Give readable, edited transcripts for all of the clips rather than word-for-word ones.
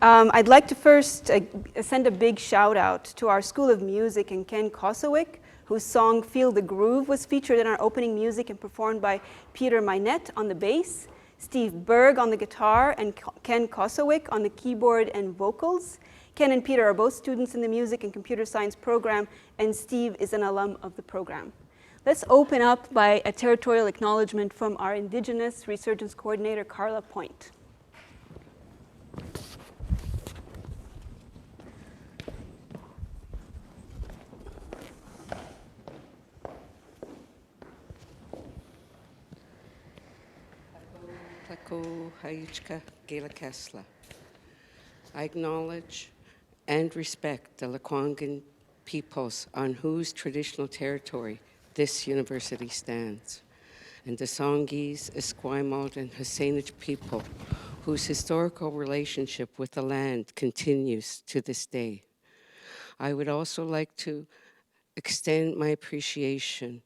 I'd like to first send a big shout out to our School of Music and Ken Kosowick, whose song Feel the Groove was featured in our opening music and performed by Peter Minette on the bass, Steve Berg on the guitar, and Ken Kosowick on the keyboard and vocals. Ken and Peter are both students in the music and computer science program, and Steve is an alum of the program. Let's open up by a territorial acknowledgement from our Indigenous Resurgence Coordinator, Carla Point. I acknowledge and respect the Lekwungen peoples on whose traditional territory this university stands, and the Songhees, Esquimalt, and Husainich people whose historical relationship with the land continues to this day. I would also like to extend my appreciation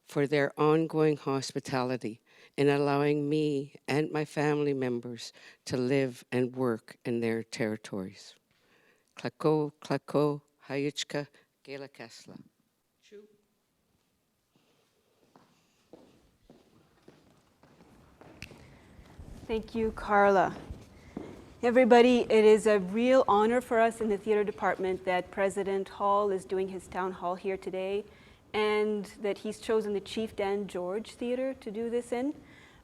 for their ongoing hospitality in allowing me and my family members to live and work in their territories. Klako, klako, hayuchka, gela kesla. Thank you, Carla. Everybody, it is a real honor for us in the theater department that President Hall is doing his town hall here today, and that he's chosen the Chief Dan George Theater to do this in.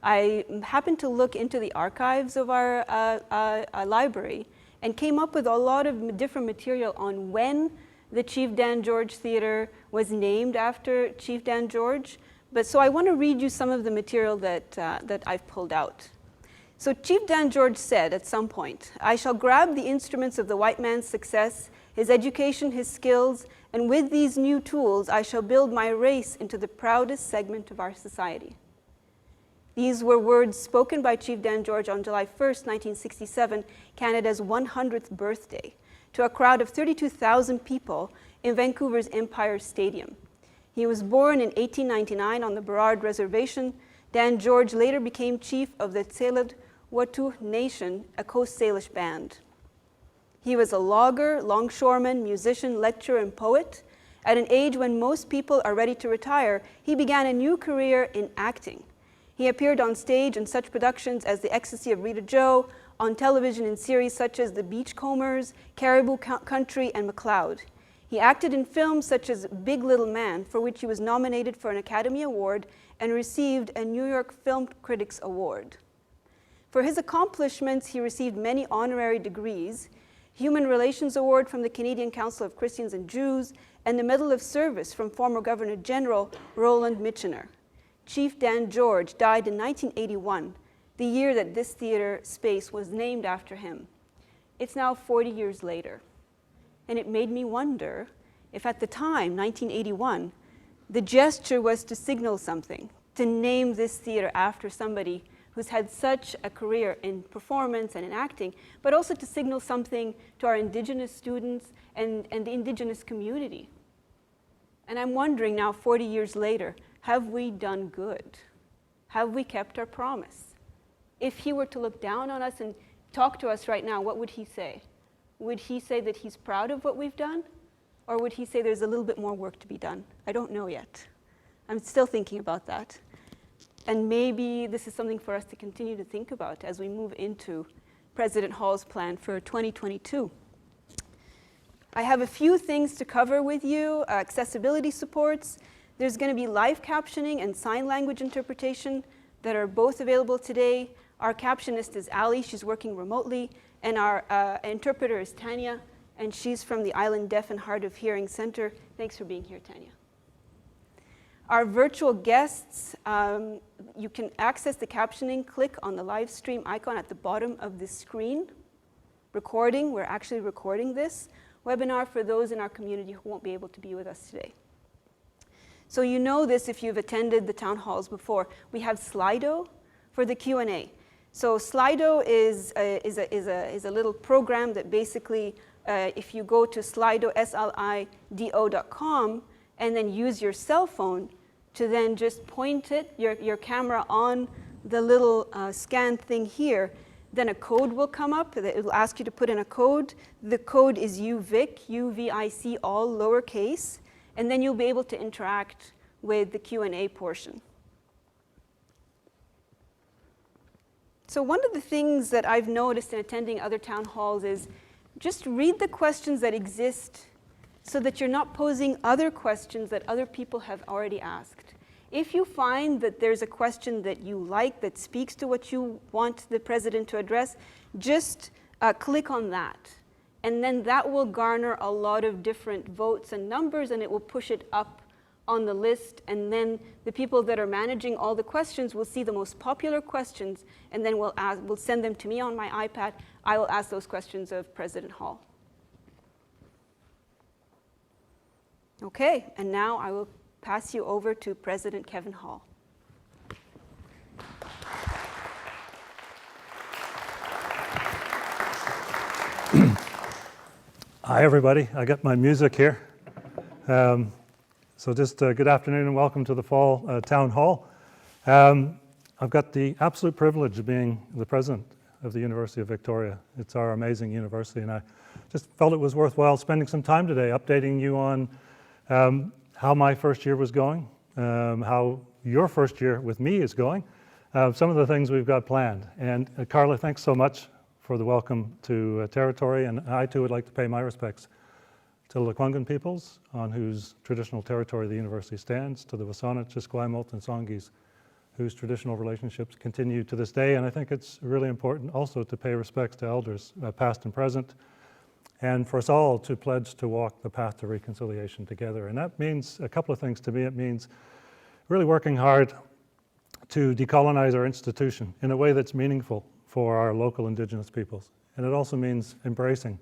I happened to look into the archives of our library and came up with a lot of different material on when the Chief Dan George Theater was named after Chief Dan George. But so I want to read you some of the material that I've pulled out. So Chief Dan George said at some point, "I shall grab the instruments of the white man's success, his education, his skills, and with these new tools, I shall build my race into the proudest segment of our society." These were words spoken by Chief Dan George on July 1st, 1967, Canada's 100th birthday, to a crowd of 32,000 people in Vancouver's Empire Stadium. He was born in 1899 on the Burrard Reservation. Dan George later became chief of the Tsleil-Waututh Nation, a Coast Salish band. He was a logger, longshoreman, musician, lecturer, and poet. At an age when most people are ready to retire, he began a new career in acting. He appeared on stage in such productions as The Ecstasy of Rita Joe, on television in series such as The Beachcombers, Caribou Country, and McLeod. He acted in films such as Big Little Man, for which he was nominated for an Academy Award and received a New York Film Critics Award. For his accomplishments, he received many honorary degrees, Human Relations Award from the Canadian Council of Christians and Jews, and the Medal of Service from former Governor General Roland Michener. Chief Dan George died in 1981, the year that this theater space was named after him. It's now 40 years later, and it made me wonder if at the time, 1981, the gesture was to signal something, to name this theater after somebody who's had such a career in performance and in acting, but also to signal something to our Indigenous students and the Indigenous community. And I'm wondering now, 40 years later, have we done good? Have we kept our promise? If he were to look down on us and talk to us right now, what would he say? Would he say that he's proud of what we've done? Or would he say there's a little bit more work to be done? I don't know yet. I'm still thinking about that. And maybe this is something for us to continue to think about as we move into President Hall's plan for 2022. I have a few things to cover with you. Accessibility supports. There's going to be live captioning and sign language interpretation that are both available today. Our captionist is Ali. She's working remotely. And our interpreter is Tanya, and she's from the Island Deaf and Hard of Hearing Center. Thanks for being here, Tanya. Our virtual guests, you can access the captioning. Click on the live stream icon at the bottom of the screen. Recording, we're actually recording this webinar for those in our community who won't be able to be with us today. So you know this if you've attended the town halls before. We have Slido for the Q&A. So Slido is a little program that basically, if you go to Slido, slido.com, and then use your cell phone to then just point your camera on the little scan thing here, then a code will come up. It will ask you to put in a code. The code is UVic, UVic, all lowercase, and then you'll be able to interact with the Q&A portion. So one of the things that I've noticed in attending other town halls is just read the questions that exist so that you're not posing other questions that other people have already asked. If you find that there's a question that you like that speaks to what you want the president to address, just click on that. And then that will garner a lot of different votes and numbers, and it will push it up on the list. And then the people that are managing all the questions will see the most popular questions, and then we'll send them to me on my iPad. I will ask those questions of President Hall. Okay, and now I will pass you over to President Kevin Hall. Hi, everybody. I got my music here. So just good afternoon and welcome to the Fall Town Hall. I've got the absolute privilege of being the president of the University of Victoria. It's our amazing university, and I just felt it was worthwhile spending some time today updating you on how my first year was going, how your first year with me is going, some of the things we've got planned. And Carla, thanks so much for the welcome to territory, and I too would like to pay my respects to the Lekwungen peoples on whose traditional territory the university stands, to the Wasana, Esquimalt, and Songhees, whose traditional relationships continue to this day. And I think it's really important also to pay respects to elders, past and present, and for us all to pledge to walk the path to reconciliation together. And that means a couple of things to me. It means really working hard to decolonize our institution in a way that's meaningful for our local Indigenous peoples. And it also means embracing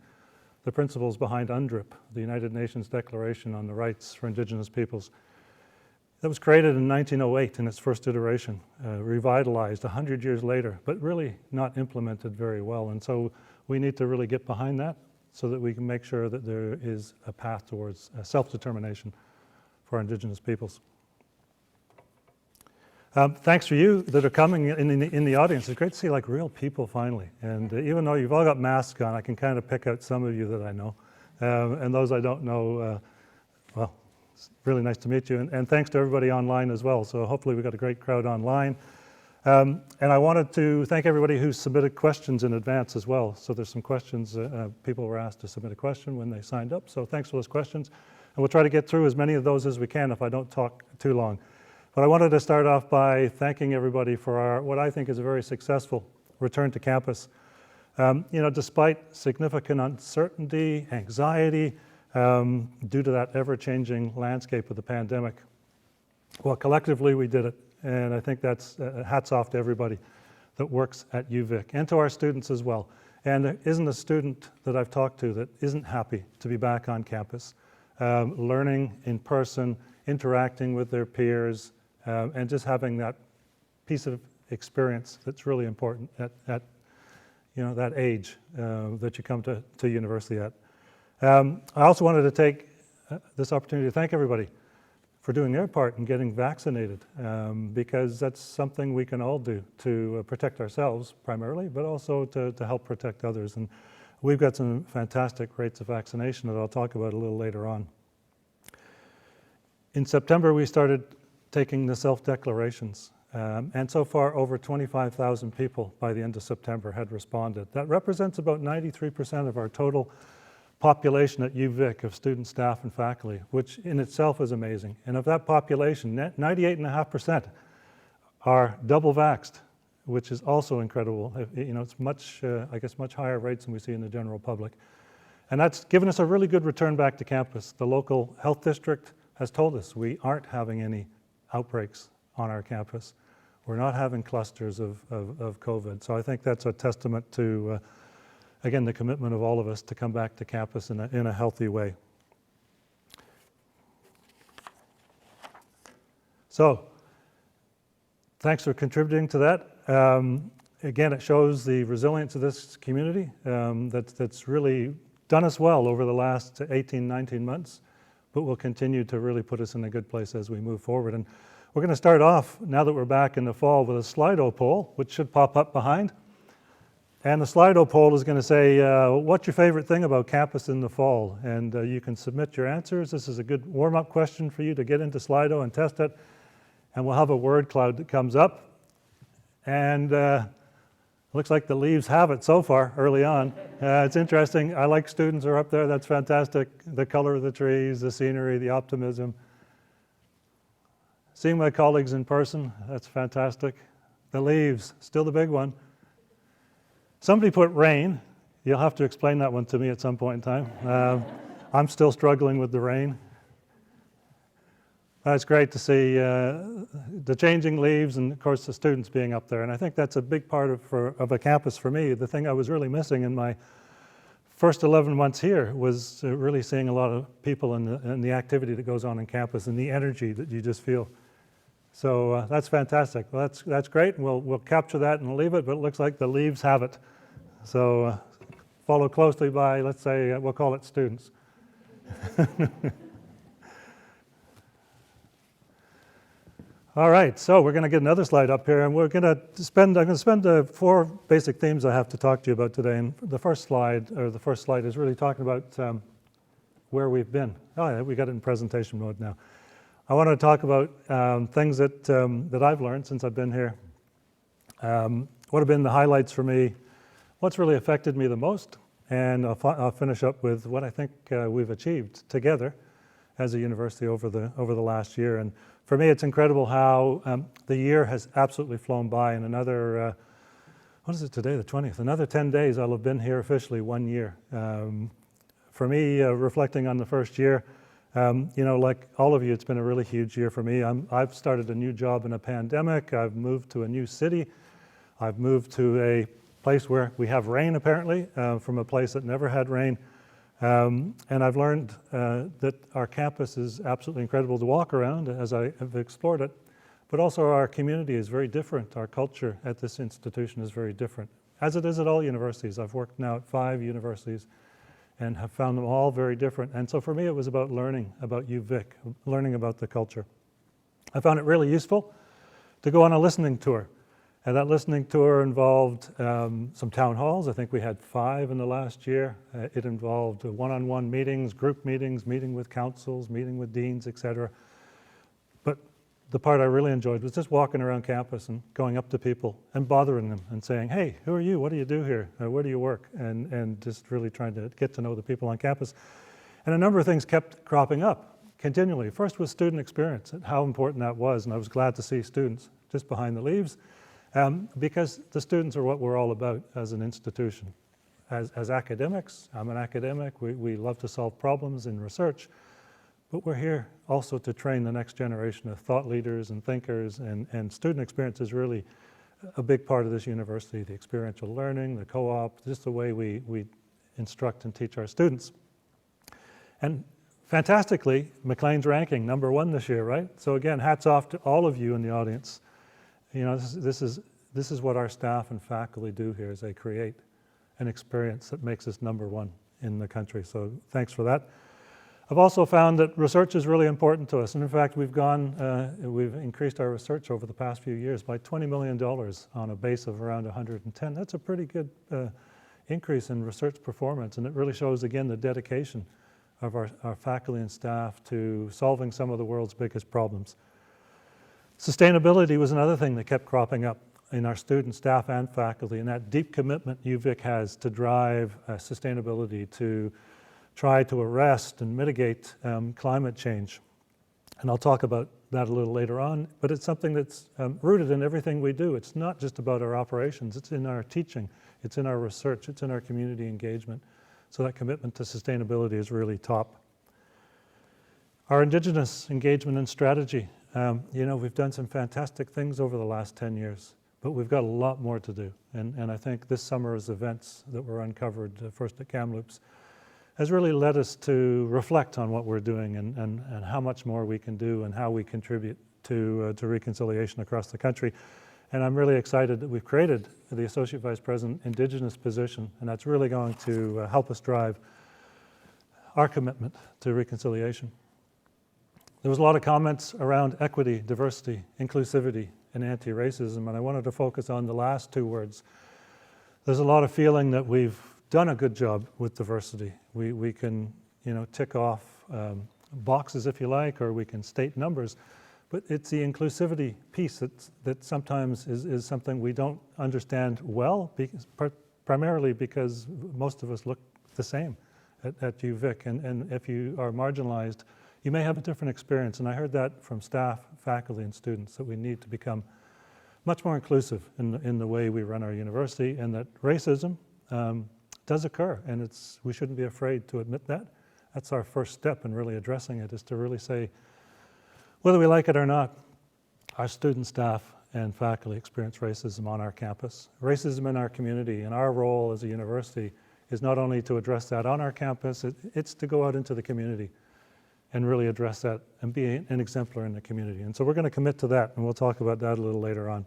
the principles behind UNDRIP, the United Nations Declaration on the Rights for Indigenous Peoples. That was created in 1908 in its first iteration, revitalized 100 years later, but really not implemented very well. And so we need to really get behind that so that we can make sure that there is a path towards self-determination for Indigenous peoples. Thanks for you that are coming in the audience. It's great to see like real people finally. And even though you've all got masks on, I can kind of pick out some of you that I know. And those I don't know, well, it's really nice to meet you. And thanks to everybody online as well. So hopefully we've got a great crowd online. And I wanted to thank everybody who submitted questions in advance as well. So there's some questions, people were asked to submit a question when they signed up. So thanks for those questions. And we'll try to get through as many of those as we can if I don't talk too long. But I wanted to start off by thanking everybody for our, what I think is a very successful return to campus. Despite significant uncertainty, anxiety, due to that ever-changing landscape of the pandemic, well, collectively we did it. And I think that's hats off to everybody that works at UVic and to our students as well. And there isn't a student that I've talked to that isn't happy to be back on campus, learning in person, interacting with their peers, and just having that piece of experience that's really important at that age that you come to university at. I also wanted to take this opportunity to thank everybody for doing their part in getting vaccinated, because that's something we can all do to protect ourselves primarily, but also to help protect others. And we've got some fantastic rates of vaccination that I'll talk about a little later on. In September, we started taking the self-declarations, and so far over 25,000 people by the end of September had responded. That represents about 93% of our total population at UVic of students, staff, and faculty, which in itself is amazing. And of that population, 98.5% are double vaxxed, which is also incredible. It's much higher rates than we see in the general public. And that's given us a really good return back to campus. The local health district has told us we aren't having any outbreaks on our campus. We're not having clusters of COVID. So I think that's a testament to again, the commitment of all of us to come back to campus in a healthy way. So, thanks for contributing to that. Again, it shows the resilience of this community that's really done us well over the last 18, 19 months, but will continue to really put us in a good place as we move forward. And we're going to start off, now that we're back in the fall, with a Slido poll, which should pop up behind. And the Slido poll is going to say, what's your favorite thing about campus in the fall? And you can submit your answers. This is a good warm-up question for you to get into Slido and test it. And we'll have a word cloud that comes up. And looks like the leaves have it so far, early on. It's interesting. I like students are up there. That's fantastic. The color of the trees, the scenery, the optimism. Seeing my colleagues in person, that's fantastic. The leaves, still the big one. Somebody put rain. You'll have to explain that one to me at some point in time. I'm still struggling with the rain. It's great to see the changing leaves and, of course, the students being up there. And I think that's a big part of a campus for me. The thing I was really missing in my first 11 months here was really seeing a lot of people and the activity that goes on campus and the energy that you just feel. So that's fantastic. Well, that's great. And we'll capture that and leave it, but it looks like the leaves have it. So followed closely by, let's say, we'll call it students. All right, so we're going to get another slide up here, and I'm going to spend the 4 basic themes I have to talk to you about today. And the first slide is really talking about where we've been. Oh yeah, we got it in presentation mode now. I want to talk about things that I've learned since I've been here. What have been the highlights for me? What's really affected me the most? And I'll finish up with what I think we've achieved together as a university over the last year. And for me, it's incredible how the year has absolutely flown by. In another, what is it today, the 20th? Another 10 days, I'll have been here officially 1 year. For me, reflecting on the first year, like all of you, it's been a really huge year for me. I've started a new job in a pandemic. I've moved to a new city. I've moved to a place where we have rain, apparently, from a place that never had rain. And I've learned that our campus is absolutely incredible to walk around as I have explored it, but also our community is very different. Our culture at this institution is very different, as it is at all universities. I've worked now at 5 universities and have found them all very different. And so for me, it was about learning about UVic, learning about the culture. I found it really useful to go on a listening tour. And that listening tour involved some town halls. I think we had 5 in the last year. It involved one-on-one meetings, group meetings, meeting with councils, meeting with deans, etc. But the part I really enjoyed was just walking around campus and going up to people and bothering them and saying, hey, who are you? What do you do here? Where do you work? And just really trying to get to know the people on campus. And a number of things kept cropping up continually. First was student experience and how important that was. And I was glad to see students just behind the leaves. Because the students are what we're all about as an institution. As academics, I'm an academic, we love to solve problems in research, but we're here also to train the next generation of thought leaders and thinkers, and student experience is really a big part of this university, the experiential learning, the co-op, just the way we instruct and teach our students. And fantastically, Maclean's ranking #1 this year, right? So again, hats off to all of you in the audience. This is what our staff and faculty do here, is they create an experience that makes us #1 in the country. So thanks for that. I've also found that research is really important to us. And in fact, we've increased our research over the past few years by $20 million on a base of around 110. That's a pretty good increase in research performance. And it really shows, again, the dedication of our faculty and staff to solving some of the world's biggest problems. Sustainability was another thing that kept cropping up in our students, staff, and faculty, and that deep commitment UVic has to drive sustainability, to try to arrest and mitigate climate change. And I'll talk about that a little later on, but it's something that's rooted in everything we do. It's not just about our operations, it's in our teaching, it's in our research, it's in our community engagement. So that commitment to sustainability is really top. Our Indigenous engagement and strategy. We've done some fantastic things over the last 10 years, but we've got a lot more to do. And I think this summer's events that were uncovered first at Kamloops has really led us to reflect on what we're doing and how much more we can do and how we contribute to reconciliation across the country. And I'm really excited that we've created the Associate Vice President Indigenous position, and that's really going to help us drive our commitment to reconciliation. There was a lot of comments around equity, diversity, inclusivity, and anti-racism, and I wanted to focus on the last 2 words. There's a lot of feeling that we've done a good job with diversity. We can, tick off boxes if you like, or we can state numbers, but it's the inclusivity piece that sometimes is something we don't understand well, primarily because most of us look the same at UVic, and if you are marginalized, you may have a different experience. And I heard that from staff, faculty, and students, that we need to become much more inclusive in the way we run our university, and that racism does occur, and we shouldn't be afraid to admit that. That's our first step in really addressing it, is to really say, whether we like it or not, our student, staff, and faculty experience racism on our campus, racism in our community, and our role as a university is not only to address that on our campus, it's to go out into the community and really address that and be an exemplar in the community. And so we're going to commit to that, and we'll talk about that a little later on.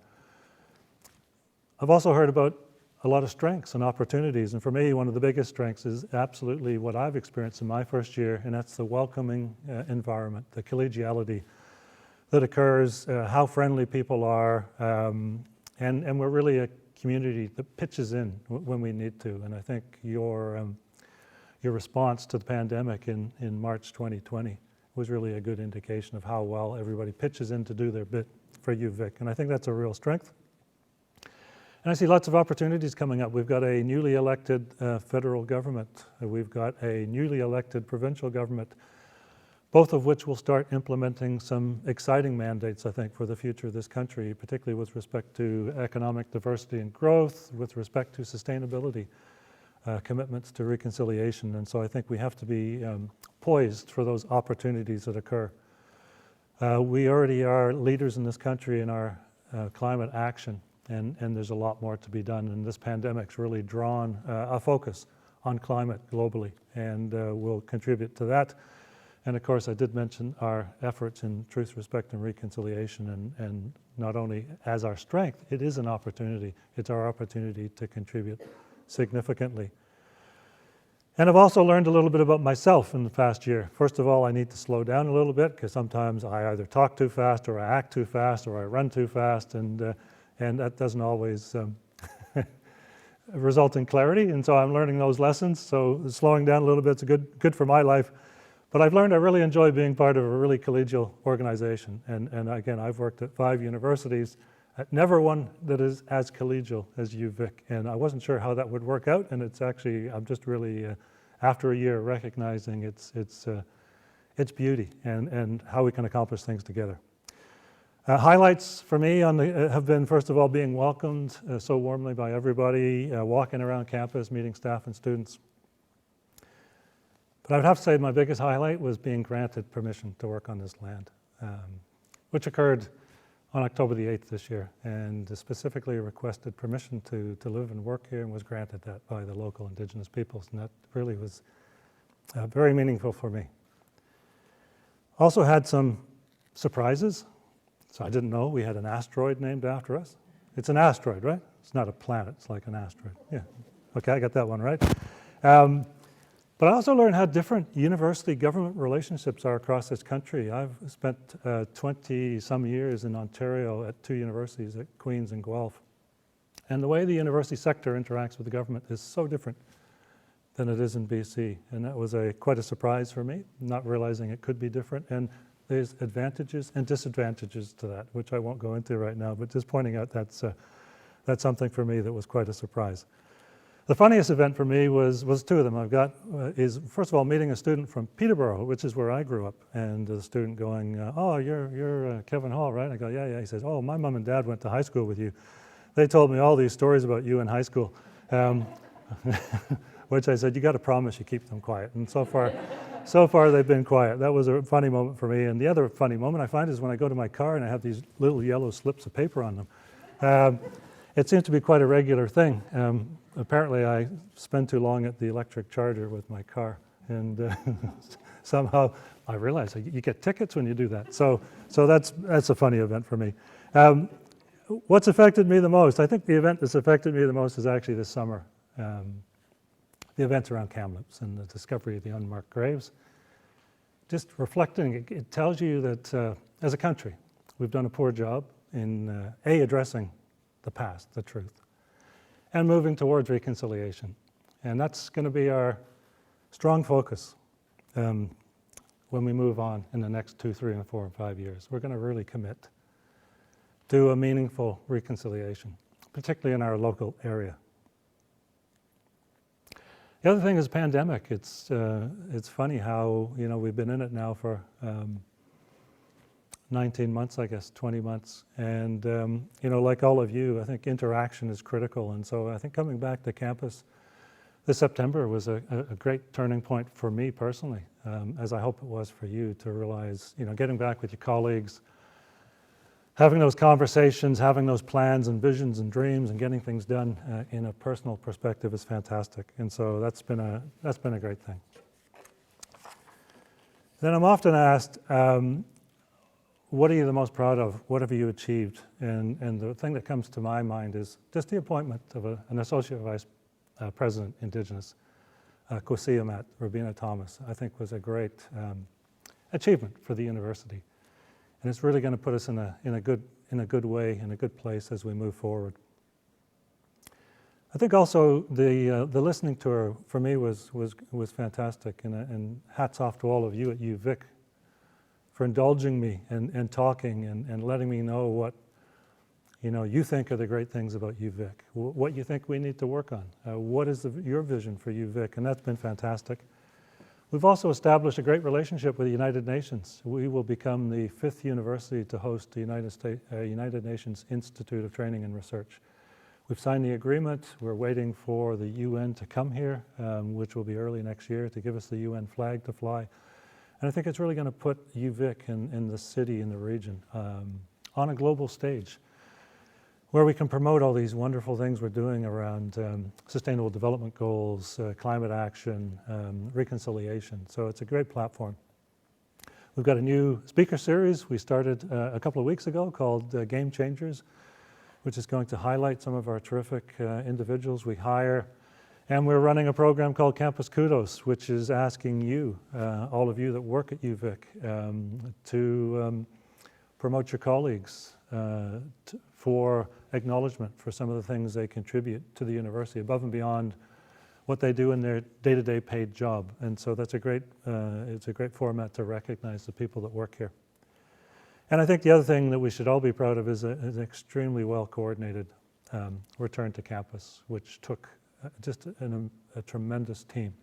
I've also heard about a lot of strengths and opportunities, and for me, one of the biggest strengths is absolutely what I've experienced in my first year, and that's the welcoming environment, the collegiality that occurs, how friendly people are, and we're really a community that pitches in when we need to. And I think your response to the pandemic in March 2020 was really a good indication of how well everybody pitches in to do their bit for UVic, and I think that's a real strength. And I see lots of opportunities coming up. We've got a newly elected federal government. We've got a newly elected provincial government, both of which will start implementing some exciting mandates, I think, for the future of this country, particularly with respect to economic diversity and growth, with respect to sustainability, commitments to reconciliation. And so I think we have to be poised for those opportunities that occur. We already are leaders in this country in our climate action. And there's a lot more to be done, and this pandemic's really drawn a focus on climate globally, and will contribute to that. And of course, I did mention our efforts in truth, respect, and reconciliation, and not only as our strength, it is an opportunity. It's our opportunity to contribute significantly. And I've also learned a little bit about myself in the past year. First of all, I need to slow down a little bit, because sometimes I either talk too fast, or I act too fast, or I run too fast, and that doesn't always result in clarity, and so I'm learning those lessons. So slowing down a little bit is good for my life. But I've learned I really enjoy being part of a really collegial organization. And again, I've worked at 5 universities, never one that is as collegial as UVic. And I wasn't sure how that would work out, and it's actually, I'm just really, after a year, recognizing its beauty and how we can accomplish things together. Highlights for me have been, first of all, being welcomed so warmly by everybody, walking around campus, meeting staff and students. But I would have to say my biggest highlight was being granted permission to work on this land, which occurred on October the 8th this year, and specifically requested permission to live and work here, and was granted that by the local Indigenous peoples, and that really was very meaningful for me. Also had some surprises. So I didn't know we had an asteroid named after us. It's an asteroid, right? It's not a planet, it's like an asteroid. Yeah, okay, I got that one right. But I also learned how different university-government relationships are across this country. I've spent 20-some years in Ontario at 2 universities, at Queen's and Guelph. And the way the university sector interacts with the government is so different than it is in BC. And that was quite a surprise for me, not realizing it could be different. And there's advantages and disadvantages to that, which I won't go into right now, but just pointing out that's something for me that was quite a surprise. The funniest event for me was 2 of them. I've got is, first of all, meeting a student from Peterborough, which is where I grew up, and the student going, "Oh, you're Kevin Hall, right?" I go, "Yeah." He says, "Oh, my mom and dad went to high school with you. They told me all these stories about you in high school." Which I said, "You got to promise you keep them quiet." And so far they've been quiet. That was a funny moment for me. And the other funny moment I find is when I go to my car and I have these little yellow slips of paper on them. It seems to be quite a regular thing. Apparently I spend too long at the electric charger with my car, and somehow I realize you get tickets when you do that. So that's a funny event for me. What's affected me the most? I think the event that's affected me the most is actually this summer. The events around Kamloops and the discovery of the unmarked graves. Just reflecting, it tells you that as a country, we've done a poor job in addressing the past, the truth, and moving towards reconciliation. And that's going to be our strong focus when we move on in the next 2, 3, and 4, and 5 years. We're going to really commit to a meaningful reconciliation, particularly in our local area. The other thing is pandemic. It's funny how, we've been in it now for 19 months, I guess, 20 months. And, like all of you, I think interaction is critical. And so I think coming back to campus this September was a great turning point for me personally, as I hope it was for you, to realize, getting back with your colleagues, having those conversations, having those plans and visions and dreams and getting things done in a personal perspective is fantastic. And so that's been a great thing. Then I'm often asked, what are you the most proud of? What have you achieved? And the thing that comes to my mind is just the appointment of an Associate Vice President, Indigenous, Kwasiamat Rabina Thomas, I think was a great achievement for the university. And it's really going to put us in a good way, in a good place as we move forward. I think also the listening tour for me was fantastic, and hats off to all of you at UVic for indulging me and talking and letting me know what you think are the great things about UVic, what you think we need to work on, what is your vision for UVic, and that's been fantastic. We've also established a great relationship with the United Nations. We will become the 5th university to host the United Nations Institute of Training and Research. We've signed the agreement. We're waiting for the UN to come here, which will be early next year, to give us the UN flag to fly. And I think it's really going to put UVic in the city, in the region, on a global stage, where we can promote all these wonderful things we're doing around sustainable development goals, climate action, reconciliation. So it's a great platform. We've got a new speaker series we started a couple of weeks ago called Game Changers, which is going to highlight some of our terrific individuals we hire. And we're running a program called Campus Kudos, which is asking you, all of you that work at UVic, to promote your colleagues for acknowledgement for some of the things they contribute to the university above and beyond what they do in their day-to-day paid job. And so that's it's a great format to recognize the people that work here. And I think the other thing that we should all be proud of is an extremely well-coordinated return to campus, which took just a tremendous team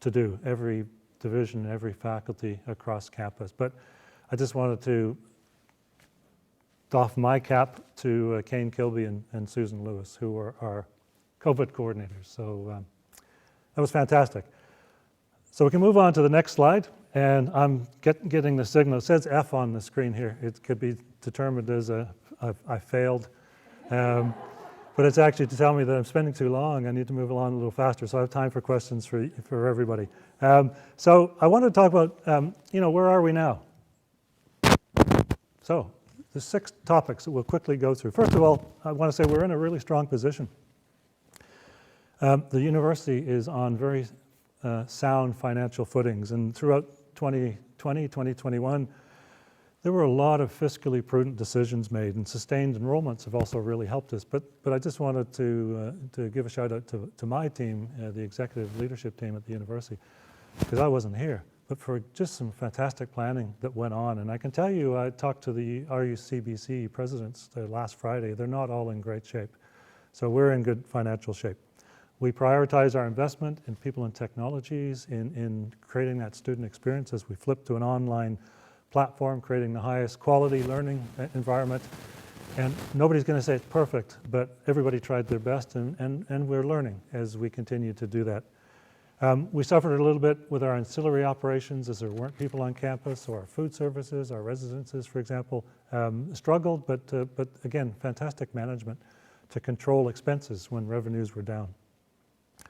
to do, every division, every faculty across campus. But I just wanted to doff my cap to Kane Kilby and Susan Lewis, who were our COVID coordinators. So that was fantastic. So we can move on to the next slide. And I'm getting the signal. It says F on the screen here. It could be determined as I failed. But it's actually to tell me that I'm spending too long. I need to move along a little faster. So I have time for questions for everybody. So I want to talk about, where are we now? So there's 6 topics that we'll quickly go through. First of all, I want to say we're in a really strong position. The university is on very sound financial footings, and throughout 2020, 2021, there were a lot of fiscally prudent decisions made, and sustained enrollments have also really helped us. But I just wanted to give a shout out to my team, the executive leadership team at the university, because I wasn't here, but for just some fantastic planning that went on. And I can tell you, I talked to the RUCBC presidents last Friday. They're not all in great shape. So we're in good financial shape. We prioritize our investment in people and technologies, in creating that student experience as we flip to an online platform, creating the highest quality learning environment. And nobody's going to say it's perfect, but everybody tried their best, and we're learning as we continue to do that. We suffered a little bit with our ancillary operations as there weren't people on campus, or our food services, our residences, for example, struggled, but again, fantastic management to control expenses when revenues were down.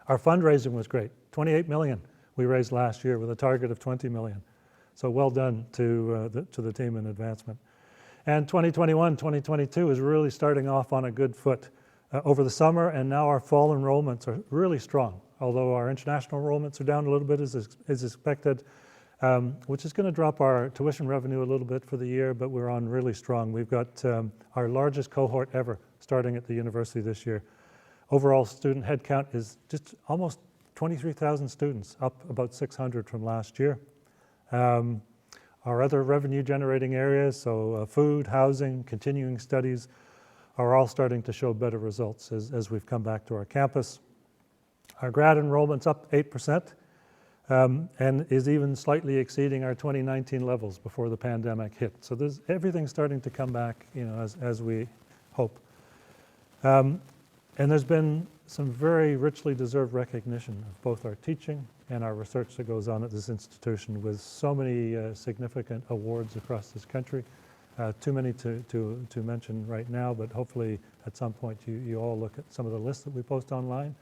Our fundraising was great. 28 million we raised last year with a target of 20 million. So well done to the team in advancement. And 2021, 2022 is really starting off on a good foot over the summer, and now our fall enrollments are really strong, although our international enrollments are down a little bit as expected, which is going to drop our tuition revenue a little bit for the year, but we're on really strong. We've got our largest cohort ever starting at the university this year. Overall student headcount is just almost 23,000 students, up about 600 from last year. Our other revenue generating areas, so food, housing, continuing studies, are all starting to show better results as we've come back to our campus. Our grad enrollment's up 8%, and is even slightly exceeding our 2019 levels before the pandemic hit. So everything's starting to come back, as we hope. And there's been some very richly deserved recognition of both our teaching and our research that goes on at this institution, with so many significant awards across this country. Too many to mention right now, but hopefully at some point you all look at some of the lists that we post online,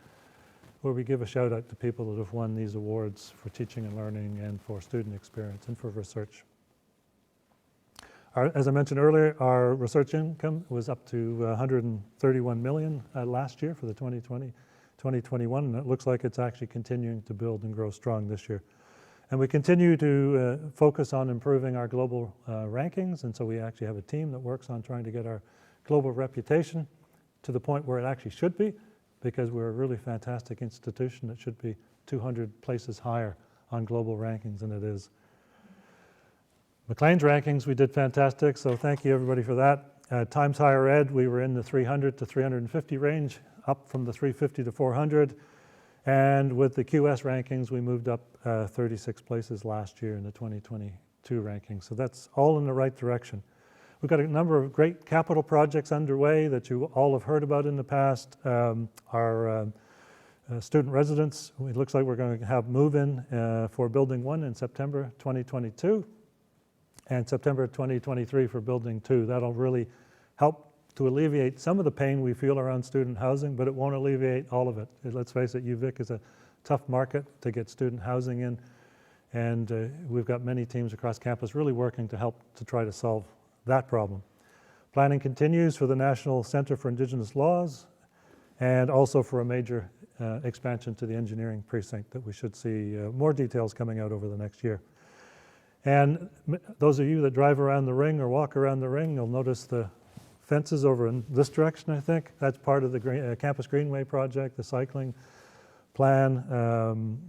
where we give a shout out to people that have won these awards for teaching and learning and for student experience and for research. As I mentioned earlier, our research income was up to $131 million last year for the 2020-2021, and it looks like it's actually continuing to build and grow strong this year. And we continue to focus on improving our global rankings, and so we actually have a team that works on trying to get our global reputation to the point where it actually should be, because we're a really fantastic institution that should be 200 places higher on global rankings than it is. Maclean's rankings, we did fantastic, so thank you everybody for that. Times Higher Ed, we were in the 300 to 350 range, up from the 350 to 400. And with the QS rankings, we moved up 36 places last year in the 2022 rankings. So that's all in the right direction. We've got a number of great capital projects underway that you all have heard about in the past. Our student residence, it looks like we're going to have move-in for Building 1 in September 2022. And September 2023 for Building 2. That'll really help to alleviate some of the pain we feel around student housing, but it won't alleviate all of it. Let's face it, UVic is a tough market to get student housing in, and we've got many teams across campus really working to help to try to solve that problem. Planning continues for the National Center for Indigenous Laws, and also for a major expansion to the engineering precinct that we should see more details coming out over the next year. And those of you that drive around the ring or walk around the ring, you'll notice the fences over in this direction, I think. That's part of the Campus Greenway project, the cycling plan,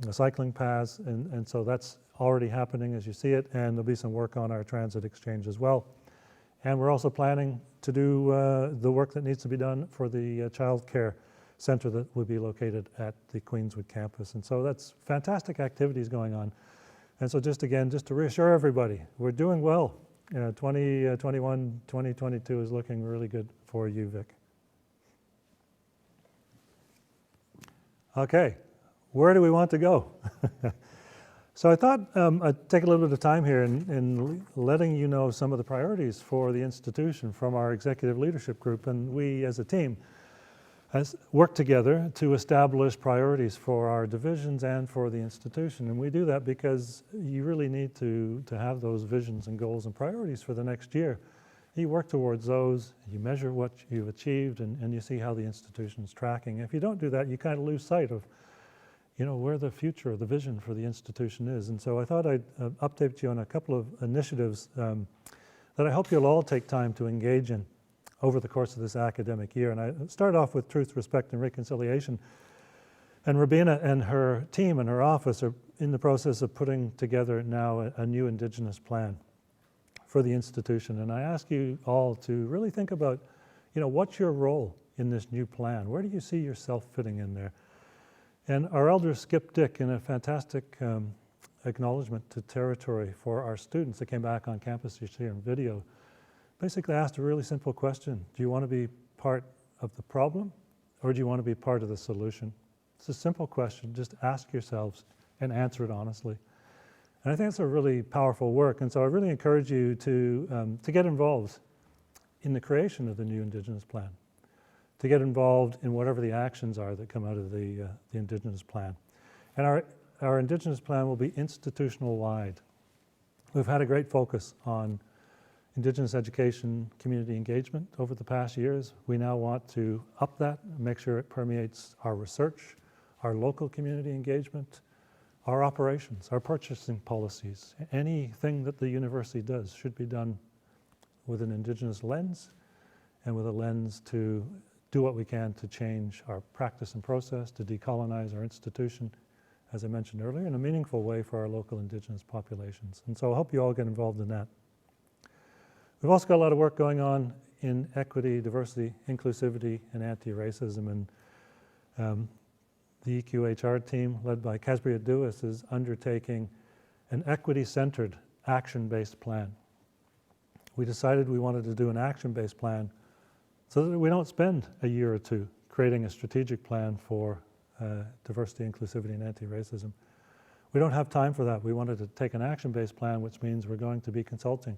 the cycling paths, and so that's already happening as you see it, and there'll be some work on our transit exchange as well. And we're also planning to do the work that needs to be done for the child care center that will be located at the Queenswood campus. And so that's fantastic activities going on. And so just to reassure everybody, we're doing well. 2021, 2022 is looking really good for UVic. Okay, where do we want to go? So I thought I'd take a little bit of time here in letting you know some of the priorities for the institution from our executive leadership group, and we as a team has worked together to establish priorities for our divisions and for the institution. And we do that because you really need to have those visions and goals and priorities for the next year. You work towards those, you measure what you've achieved, and you see how the institution's tracking. If you don't do that, you kind of lose sight of where the future, the vision for the institution is. And so I thought I'd update you on a couple of initiatives that I hope you'll all take time to engage in over the course of this academic year. And I start off with Truth, Respect, and Reconciliation. And Rabina and her team and her office are in the process of putting together now a new Indigenous plan for the institution. And I ask you all to really think about, what's your role in this new plan? Where do you see yourself fitting in there? And our elder Skip Dick, in a fantastic acknowledgement to territory for our students that came back on campus this year in video, basically asked a really simple question. Do you want to be part of the problem, or do you want to be part of the solution? It's a simple question. Just ask yourselves and answer it honestly. And I think it's a really powerful work. And so I really encourage you to get involved in the creation of the new Indigenous plan, to get involved in whatever the actions are that come out of the Indigenous plan. And our Indigenous plan will be institutional wide. We've had a great focus on Indigenous education, community engagement over the past years. We now want to up that, make sure it permeates our research, our local community engagement, our operations, our purchasing policies. Anything that the university does should be done with an Indigenous lens and with a lens to do what we can to change our practice and process, to decolonize our institution, as I mentioned earlier, in a meaningful way for our local Indigenous populations. And so I hope you all get involved in that. We've also got a lot of work going on in equity, diversity, inclusivity, and anti-racism. And the EQHR team, led by Casbria Dewis, is undertaking an equity-centered, action-based plan. We decided we wanted to do an action-based plan so that we don't spend a year or two creating a strategic plan for diversity, inclusivity, and anti-racism. We don't have time for that. We wanted to take an action-based plan, which means we're going to be consulting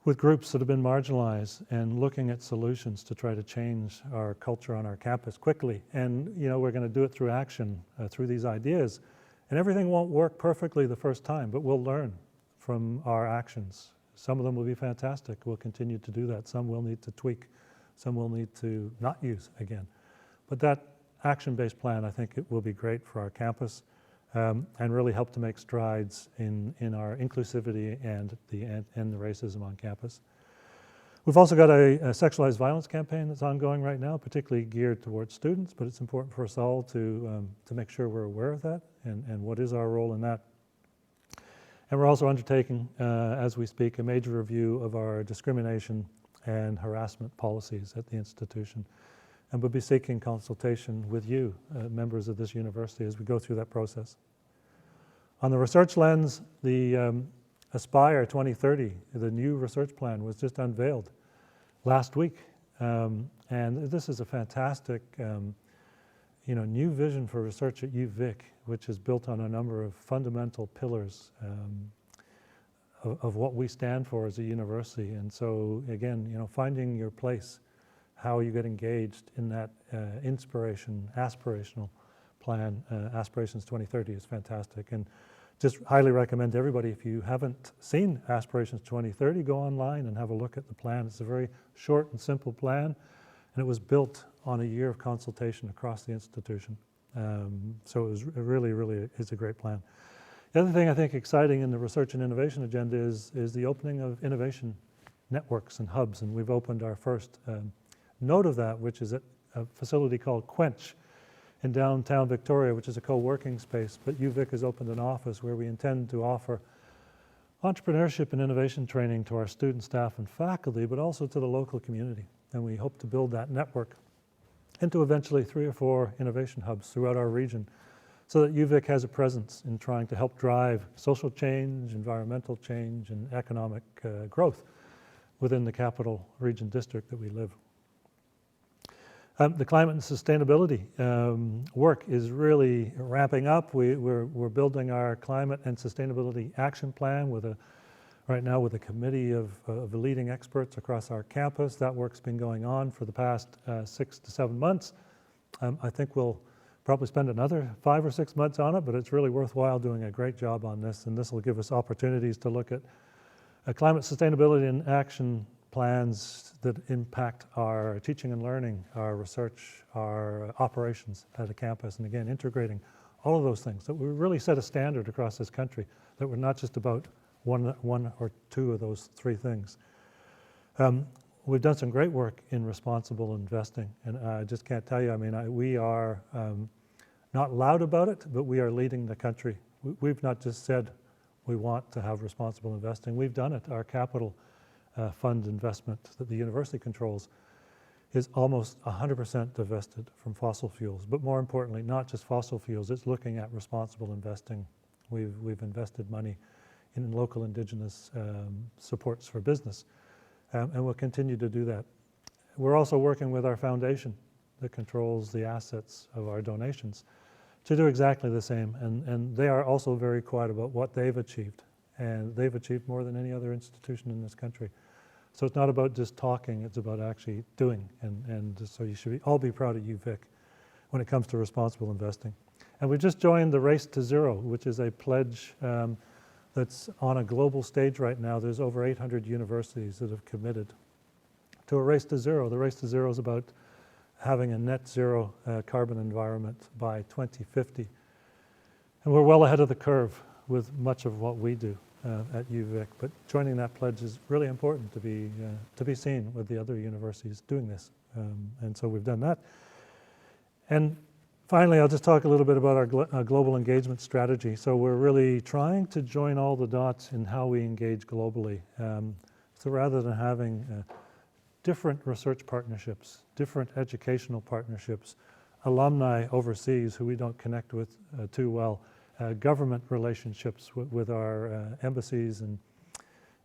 with groups that have been marginalized and looking at solutions to try to change our culture on our campus quickly. And we're going to do it through action, through these ideas. And everything won't work perfectly the first time, but we'll learn from our actions. Some of them will be fantastic. We'll continue to do that. Some we'll need to tweak. Some we'll need to not use again. But that action-based plan, I think it will be great for our campus and really help to make strides in our inclusivity and the racism on campus. We've also got a sexualized violence campaign that's ongoing right now, particularly geared towards students, but it's important for us all to make sure we're aware of that and what is our role in that. And we're also undertaking, as we speak, a major review of our discrimination and harassment policies at the institution. And we'll be seeking consultation with you, members of this university, as we go through that process. On the research lens, the Aspire 2030, the new research plan, was just unveiled last week. And this is a fantastic new vision for research at UVic, which is built on a number of fundamental pillars of what we stand for as a university. And so again, finding your place, how you get engaged in that aspirational plan, Aspirations 2030 is fantastic. And just highly recommend to everybody, if you haven't seen Aspirations 2030, go online and have a look at the plan. It's a very short and simple plan, and it was built on a year of consultation across the institution. So it really is a great plan. The other thing I think exciting in the research and innovation agenda is the opening of innovation networks and hubs, and we've opened our first node of that, which is at a facility called Quench in downtown Victoria, which is a co-working space. But UVic has opened an office where we intend to offer entrepreneurship and innovation training to our student, staff, and faculty, but also to the local community. And we hope to build that network into eventually 3 or 4 innovation hubs throughout our region, so that UVic has a presence in trying to help drive social change, environmental change, and economic growth within the capital region district that we live. The climate and sustainability work is really ramping up. We're building our climate and sustainability action plan right now with a committee of leading experts across our campus. That work's been going on for the past 6 to 7 months. I think we'll probably spend another 5 or 6 months on it, but it's really worthwhile doing a great job on this, and this will give us opportunities to look at climate sustainability and action plans that impact our teaching and learning, our research, our operations at the campus, and again, integrating all of those things, that we really set a standard across this country, that we're not just about one or two of those 3 things. We've done some great work in responsible investing, and I just can't tell you, we are not loud about it, but we are leading the country. We've not just said we want to have responsible investing, we've done it. Our capital fund investment that the university controls is almost 100% divested from fossil fuels, but more importantly, not just fossil fuels, it's looking at responsible investing. We've invested money in local Indigenous supports for business. And we'll continue to do that. We're also working with our foundation that controls the assets of our donations to do exactly the same. And they are also very quiet about what they've achieved. And they've achieved more than any other institution in this country. So it's not about just talking, it's about actually doing. And so you should all be proud of UVic when it comes to responsible investing. And we just joined the Race to Zero, which is a pledge that's on a global stage right now. There's over 800 universities that have committed to a Race to Zero. The Race to Zero is about having a net zero carbon environment by 2050. And we're well ahead of the curve with much of what we do at UVic. But joining that pledge is really important to be seen with the other universities doing this And so we've done that. And finally, I'll just talk a little bit about our global engagement strategy. So we're really trying to join all the dots in how we engage globally. So rather than having different research partnerships, different educational partnerships, alumni overseas who we don't connect with too well, government relationships with our embassies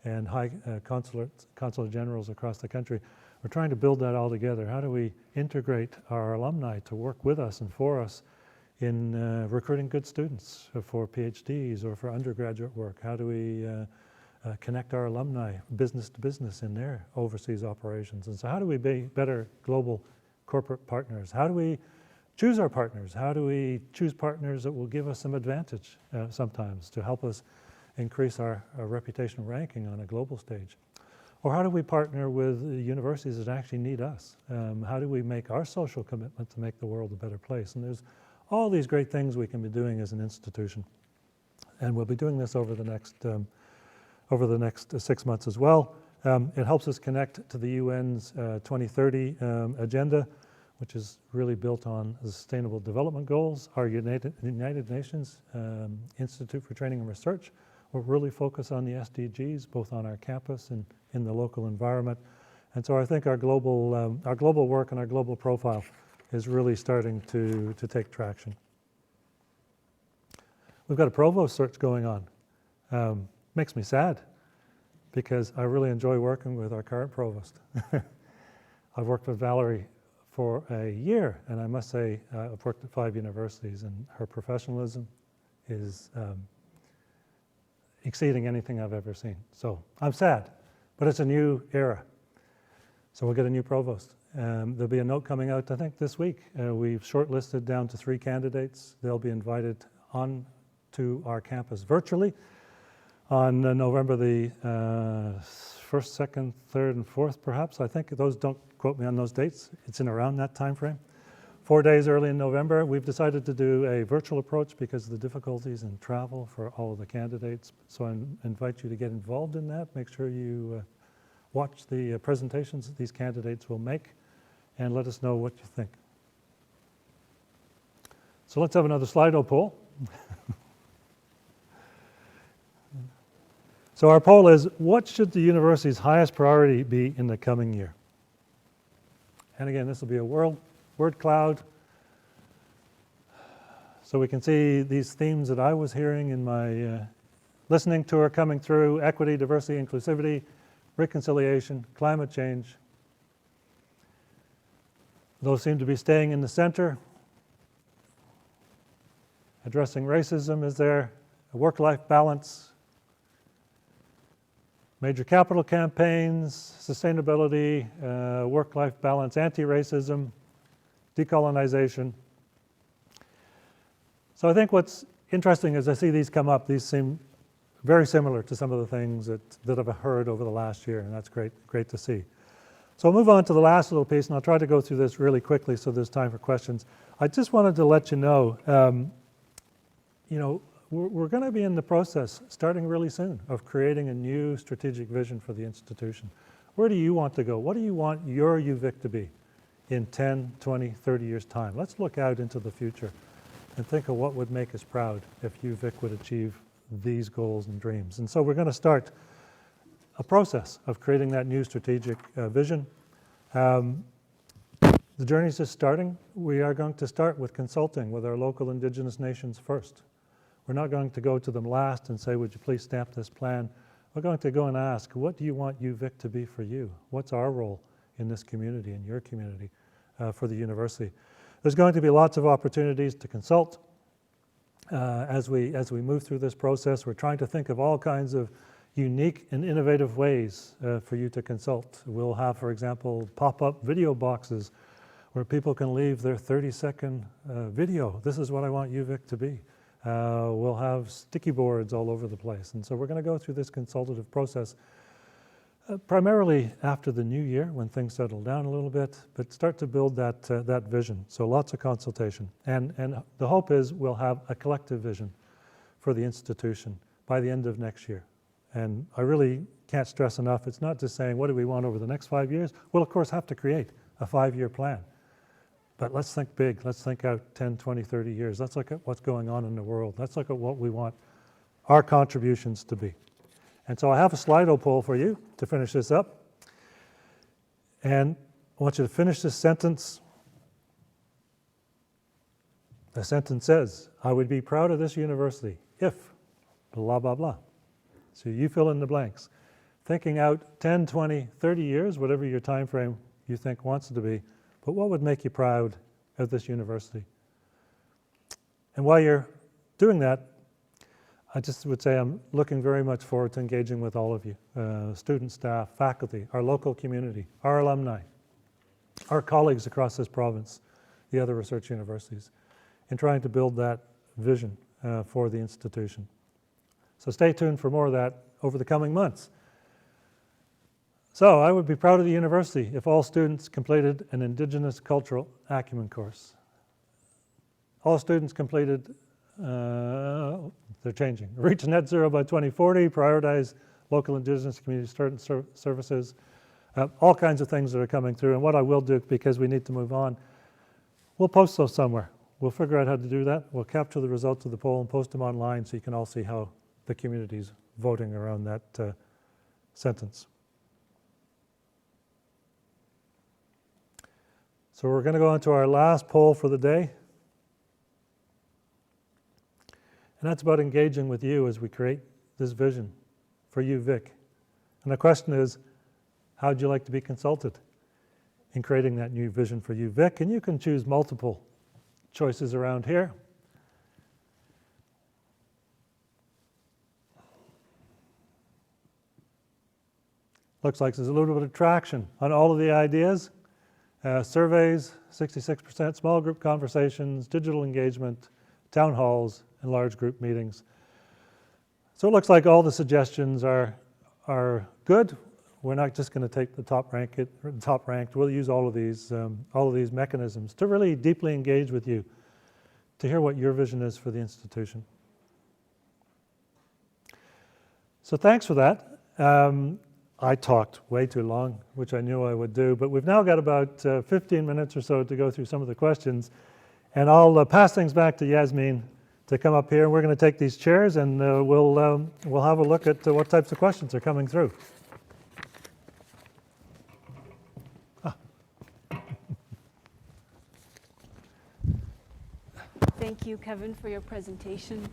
and high consulate generals across the country. We're trying to build that all together. How do we integrate our alumni to work with us and for us in recruiting good students for PhDs or for undergraduate work? How do we connect our alumni business to business in their overseas operations? And so how do we be better global corporate partners? How do we choose our partners? How do we choose partners that will give us some advantage sometimes to help us increase our reputational ranking on a global stage? Or how do we partner with universities that actually need us? How do we make our social commitment to make the world a better place? And there's all these great things we can be doing as an institution. And we'll be doing this over the next 6 months as well. It helps us connect to the UN's 2030 agenda, which is really built on the Sustainable Development Goals. Our United Nations Institute for Training and Research will really focus on the SDGs, both on our campus and in the local environment. And so I think our global work and our global profile is really starting to take traction. We've got a provost search going on. Makes me sad because I really enjoy working with our current provost. I've worked with Valerie for a year, and I must say I've worked at 5 universities, and her professionalism is exceeding anything I've ever seen. So I'm sad, but it's a new era. So we'll get a new provost. There'll be a note coming out, I think, this week. We've shortlisted down to 3 candidates. They'll be invited on to our campus virtually on November the 1st, 2nd, 3rd, and 4th, perhaps. I think those, don't quote me on those dates. It's in around that time frame. 4 days early in November. We've decided to do a virtual approach because of the difficulties in travel for all of the candidates. So I invite you to get involved in that. Make sure you watch the presentations that these candidates will make and let us know what you think. So let's have another Slido poll. So our poll is, what should the university's highest priority be in the coming year? And again, this will be a word cloud. So we can see these themes that I was hearing in my listening tour coming through: equity, diversity, inclusivity, reconciliation, climate change. Those seem to be staying in the center. Addressing racism is there, a work-life balance, major capital campaigns, sustainability, work-life balance, anti-racism, decolonization. So I think what's interesting as I see these come up, these seem very similar to some of the things that I've heard over the last year, and that's great to see. So I'll move on to the last little piece, and I'll try to go through this really quickly so there's time for questions. I just wanted to let you know, we're going to be in the process, starting really soon, of creating a new strategic vision for the institution. Where do you want to go? What do you want your UVic to be in 10, 20, 30 years' time? Let's look out into the future and think of what would make us proud if UVic would achieve these goals and dreams. And so we're going to start a process of creating that new strategic vision. The journey's just starting. We are going to start with consulting with our local Indigenous nations first. We're not going to go to them last and say, would you please stamp this plan? We're going to go and ask, what do you want UVic to be for you? What's our role in this community, in your community, for the university? There's going to be lots of opportunities to consult as we move through this process. We're trying to think of all kinds of unique and innovative ways for you to consult. We'll have, for example, pop-up video boxes where people can leave their 30-second video. This is what I want UVic to be. We'll have sticky boards all over the place. And so we're going to go through this consultative process primarily after the new year when things settle down a little bit, but start to build that vision. So lots of consultation. And the hope is we'll have a collective vision for the institution by the end of next year. And I really can't stress enough, it's not just saying, what do we want over the next 5 years? We'll, of course, have to create a 5-year plan. But let's think big. Let's think out 10, 20, 30 years. Let's look at what's going on in the world. Let's look at what we want our contributions to be. And so I have a Slido poll for you to finish this up. And I want you to finish this sentence. The sentence says, I would be proud of this university if blah, blah, blah. So you fill in the blanks. Thinking out 10, 20, 30 years, whatever your time frame you think wants it to be, but what would make you proud of this university? And while you're doing that, I just would say I'm looking very much forward to engaging with all of you, students, staff, faculty, our local community, our alumni, our colleagues across this province, the other research universities, in trying to build that vision for the institution. So stay tuned for more of that over the coming months. So I would be proud of the university if all students completed an Indigenous Cultural Acumen course. All students completed, they're changing, reach net zero by 2040, prioritize local Indigenous community services, all kinds of things that are coming through. And what I will do, because we need to move on, we'll post those somewhere. We'll figure out how to do that. We'll capture the results of the poll and post them online so you can all see how the community's voting around that sentence. So we're going to go on to our last poll for the day. And that's about engaging with you as we create this vision for UVic. And the question is, how would you like to be consulted in creating that new vision for UVic? And you can choose multiple choices around here. Looks like there's a little bit of traction on all of the ideas. Surveys, 66%, small group conversations, digital engagement, town halls, and large group meetings. So it looks like all the suggestions are good. We're not just going to take the top ranked. We'll use all of these mechanisms to really deeply engage with you, to hear what your vision is for the institution. So thanks for that. I talked way too long, which I knew I would do, but we've now got about 15 minutes or so to go through some of the questions. And I'll pass things back to Yasmin to come up here. We're going to take these chairs and we'll have a look at what types of questions are coming through. Thank you, Kevin, for your presentation.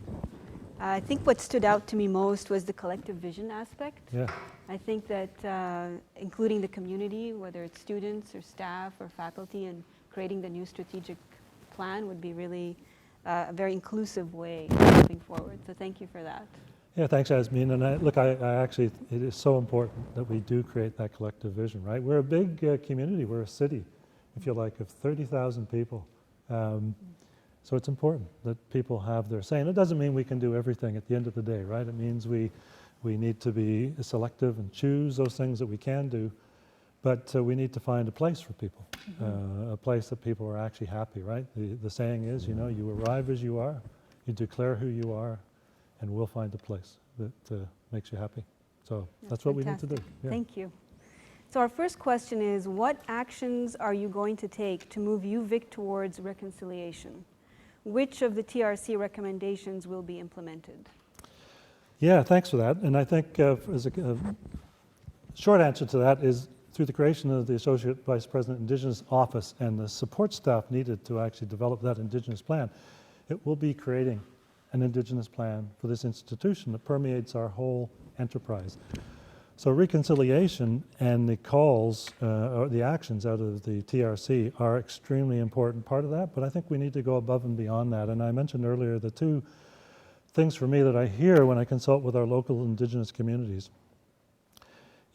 I think what stood out to me most was the collective vision aspect. Yeah. I think that including the community, whether it's students or staff or faculty, and creating the new strategic plan would be really a very inclusive way of moving forward. So thank you for that. Yeah, thanks, Yasmin. And I actually, it is so important that we do create that collective vision, right? We're a big community. We're a city, if you like, of 30,000 people. So it's important that people have their say. And it doesn't mean we can do everything at the end of the day, right? It means we need to be selective and choose those things that we can do. But we need to find a place for people, a place that people are actually happy, right? The saying is, you know, you arrive as you are, you declare who you are, and we'll find a place that makes you happy. So that's what fantastic. We need to do. Yeah. Thank you. So our first question is, what actions are you going to take to move UVic towards reconciliation? Which of the TRC recommendations will be implemented? Yeah, thanks for that. And I think as a short answer to that is through the creation of the Associate Vice President Indigenous Office and the support staff needed to actually develop that Indigenous plan, it will be creating an Indigenous plan for this institution that permeates our whole enterprise. So reconciliation and the calls or the actions out of the TRC are extremely important part of that, but I think we need to go above and beyond that. And I mentioned earlier the two things for me that I hear when I consult with our local Indigenous communities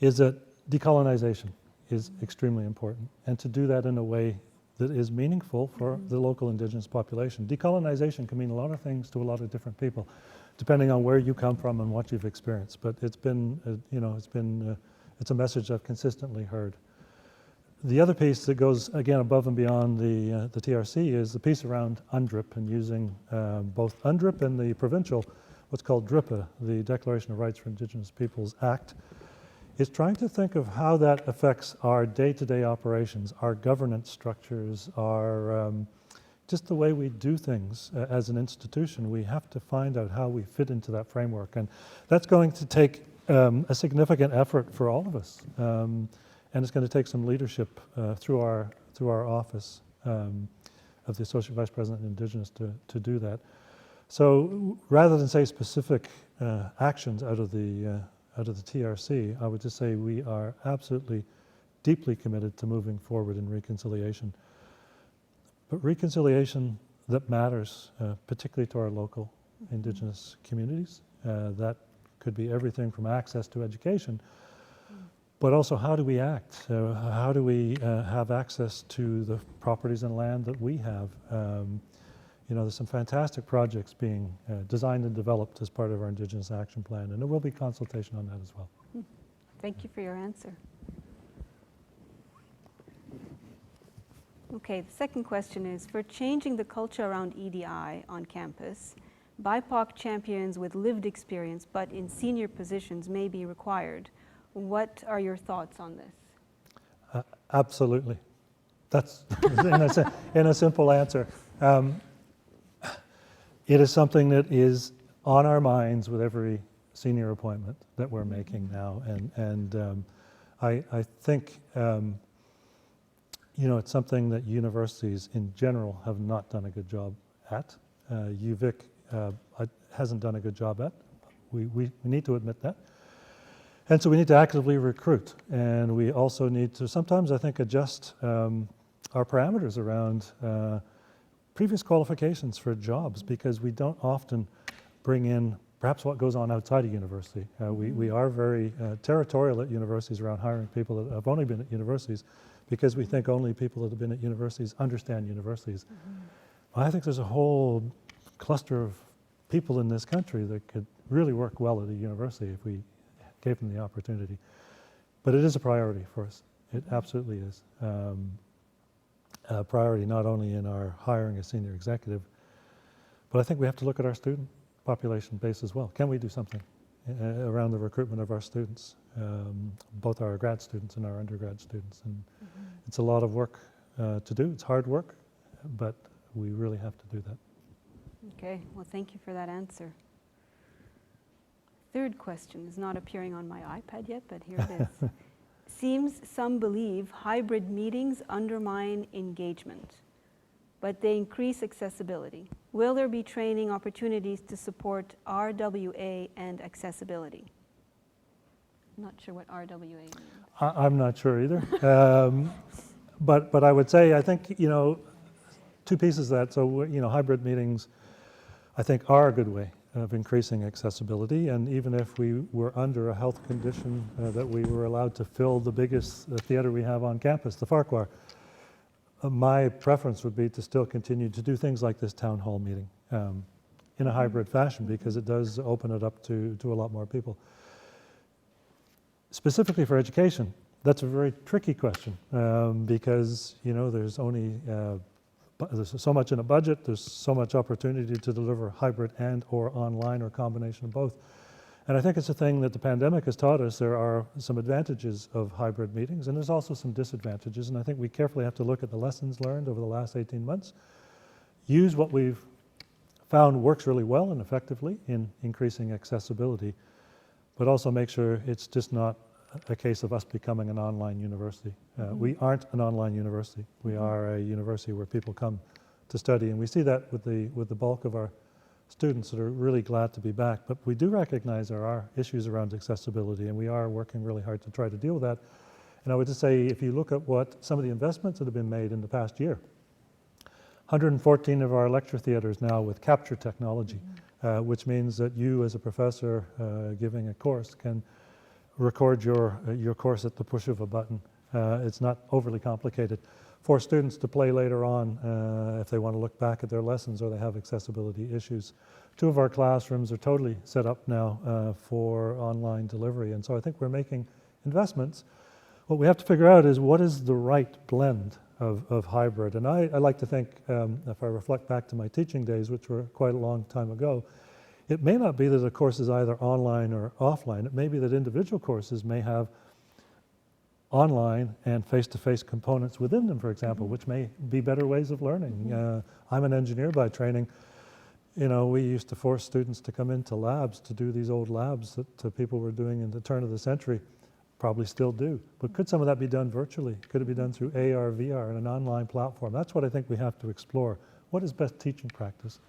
is that decolonization is extremely important, and to do that in a way that is meaningful for the local Indigenous population. Decolonization can mean a lot of things to a lot of different people, depending on where you come from and what you've experienced. But it's been, it's a message I've consistently heard. The other piece that goes, again, above and beyond the TRC is the piece around UNDRIP and using both UNDRIP and the provincial, what's called DRIPA, the Declaration of Rights for Indigenous Peoples Act, is trying to think of how that affects our day-to-day operations, our governance structures, our just the way we do things as an institution. We have to find out how we fit into that framework, and that's going to take a significant effort for all of us, and it's going to take some leadership through our office of the Associate Vice President of Indigenous to do that. So rather than say specific actions out of the TRC, I would just say we are absolutely deeply committed to moving forward in reconciliation. But reconciliation that matters, particularly to our local Indigenous communities. That could be everything from access to education, but also how do we act? How do we have access to the properties and land that we have? You know, there's some fantastic projects being designed and developed as part of our Indigenous Action Plan, and there will be consultation on that as well. Thank you for your answer. Okay, the second question is, for changing the culture around EDI on campus, BIPOC champions with lived experience but in senior positions may be required. What are your thoughts on this? Absolutely. That's in a simple answer. It is something that is on our minds with every senior appointment that we're making now, and I think you know, it's something that universities in general have not done a good job at. UVic hasn't done a good job at. We need to admit that. And so we need to actively recruit, and we also need to sometimes, I think, adjust our parameters around previous qualifications for jobs, because we don't often bring in perhaps what goes on outside of university. We are very territorial at universities around hiring people that have only been at universities, because we think only people that have been at universities understand universities. I think there's a whole cluster of people in this country that could really work well at a university if we gave them the opportunity. But it is a priority for us. It absolutely is. A priority not only in our hiring a senior executive, but I think we have to look at our student population base as well. Can we do something around the recruitment of our students, both our grad students and our undergrad students? And it's a lot of work to do. It's hard work, but we really have to do that. Okay, well, thank you for that answer. Third question is not appearing on my iPad yet, but here it is. Seems some believe hybrid meetings undermine engagement, but they increase accessibility. Will there be training opportunities to support RWA and accessibility? I'm not sure what RWA means. I'm not sure either. But I would say, I think, you know, two pieces of that. So, you know, hybrid meetings, I think, are a good way of increasing accessibility. And even if we were under a health condition that we were allowed to fill the biggest theater we have on campus, the Farquhar, my preference would be to still continue to do things like this town hall meeting in a hybrid fashion, because it does open it up to a lot more people. Specifically for education, that's a very tricky question because, you know, there's only there's so much in a budget, there's so much opportunity to deliver hybrid and or online or combination of both. And I think it's a thing that the pandemic has taught us. There are some advantages of hybrid meetings, and there's also some disadvantages, and I think we carefully have to look at the lessons learned over the last 18 months, use what we've found works really well and effectively in increasing accessibility, but also make sure it's just not a case of us becoming an online university. We aren't an online university. We are a university where people come to study, and we see that with the bulk of our students that are really glad to be back. But we do recognize there are issues around accessibility, and we are working really hard to try to deal with that. And I would just say, if you look at what some of the investments that have been made in the past year, 114 of our lecture theaters now with capture technology, which means that you as a professor giving a course can record your course at the push of a button. It's not overly complicated for students to play later on if they want to look back at their lessons or they have accessibility issues. 2 of our classrooms are totally set up now for online delivery, and so I think we're making investments. What we have to figure out is what is the right blend of hybrid. And I like to think, if I reflect back to my teaching days, which were quite a long time ago, it may not be that a course is either online or offline. It may be that individual courses may have online and face-to-face components within them, for example, which may be better ways of learning. I'm an engineer by training. You know, we used to force students to come into labs to do these old labs that people were doing in the turn of the century, probably still do. But could some of that be done virtually? Could it be done through AR, VR, and an online platform? That's what I think we have to explore. What is best teaching practice?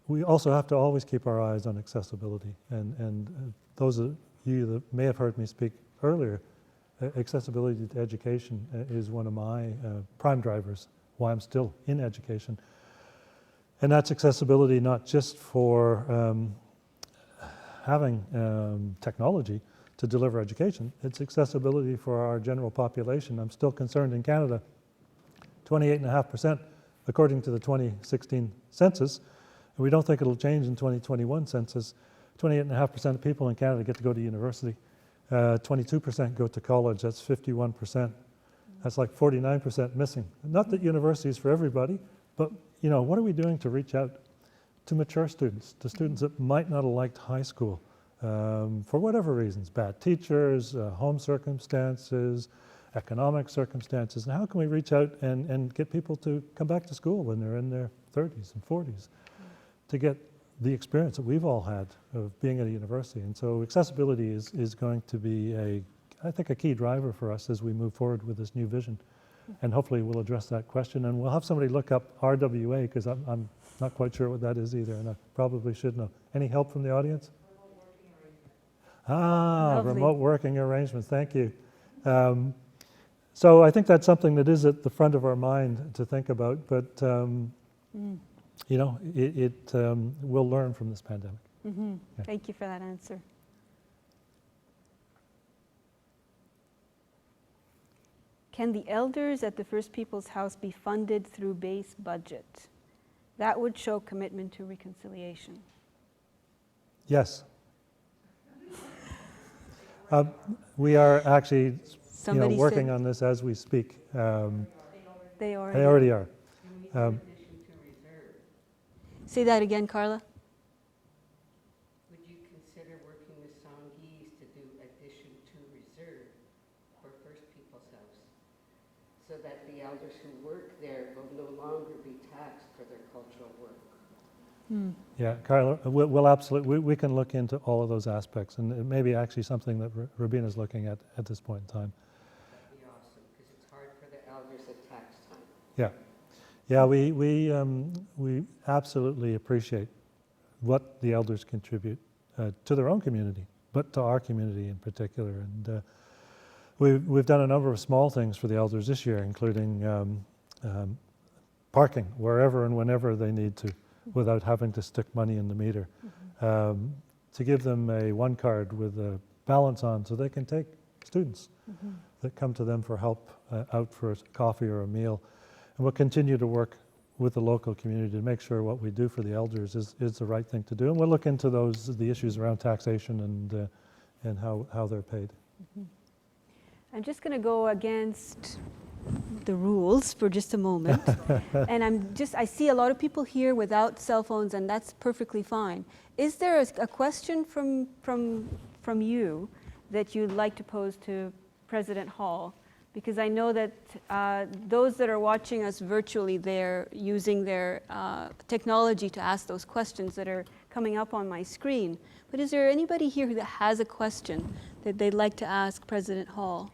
We also have to always keep our eyes on accessibility. And those of you that may have heard me speak earlier, accessibility to education is one of my prime drivers, why I'm still in education. And that's accessibility not just for having technology to deliver education, it's accessibility for our general population. I'm still concerned in Canada, 28.5% according to the 2016 census, and we don't think it'll change in 2021 census. 28.5% of people in Canada get to go to university. 22% go to college, that's 51%. That's like 49% missing. Not that university is for everybody, but you know, what are we doing to reach out to mature students, to students that might not have liked high school for whatever reasons, bad teachers, home circumstances, economic circumstances, and how can we reach out and get people to come back to school when they're in their 30s and 40s to get the experience that we've all had of being at a university. And so accessibility is going to be I think a key driver for us as we move forward with this new vision. And hopefully we'll address that question. And we'll have somebody look up RWA, because I'm not quite sure what that is either, and I probably should know. Any help from the audience? Lovely. Remote working arrangements, thank you. So I think that's something that is at the front of our mind to think about, but you know, we'll learn from this pandemic. Mm-hmm. Yeah. Thank you for that answer. Can the elders at the First People's House be funded through base budget? That would show commitment to reconciliation. Yes. We are actually working on this as we speak. They already are. Say that again, Carla. Would you consider working with Sanghees to do addition to reserve for First People's House, so that the elders who work there will no longer be taxed for their cultural work? Yeah, Carla, we'll absolutely, we can look into all of those aspects, and it may be actually something that Rubina's looking at this point in time. That'd be awesome, because it's hard for the elders at tax time. Yeah. Yeah, we absolutely appreciate what the elders contribute to their own community, but to our community in particular. And we've done a number of small things for the elders this year, including parking wherever and whenever they need to, without having to stick money in the meter. To give them a one card with a balance on, so they can take students that come to them for help out for a coffee or a meal. And we'll continue to work with the local community to make sure what we do for the elders is the right thing to do. And we'll look into the issues around taxation and how they're paid. I'm just going to go against the rules for just a moment. And I see a lot of people here without cell phones, and that's perfectly fine. Is there a question from you that you'd like to pose to President Hall? Because I know that those that are watching us virtually, they're using their technology to ask those questions that are coming up on my screen. But is there anybody here that has a question that they'd like to ask President Hall?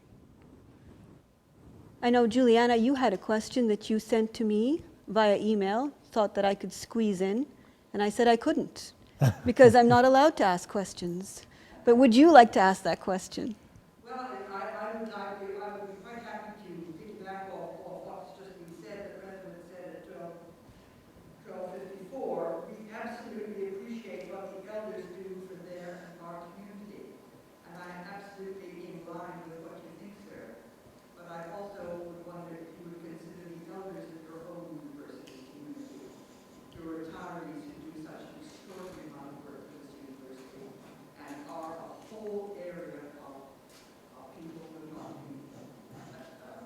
I know, Juliana, you had a question that you sent to me via email, thought that I could squeeze in, and I said I couldn't, because I'm not allowed to ask questions. But would you like to ask that question? Well, I would be quite happy to piggyback off what's just been said. The President said at 12:54. We absolutely appreciate what the elders do for their and our community. And I am absolutely in line with what you think, sir. But I also would wonder if you would consider the elders of your own university community, your retirees who do such an extraordinary amount of work for this university and are a whole area of people who are not being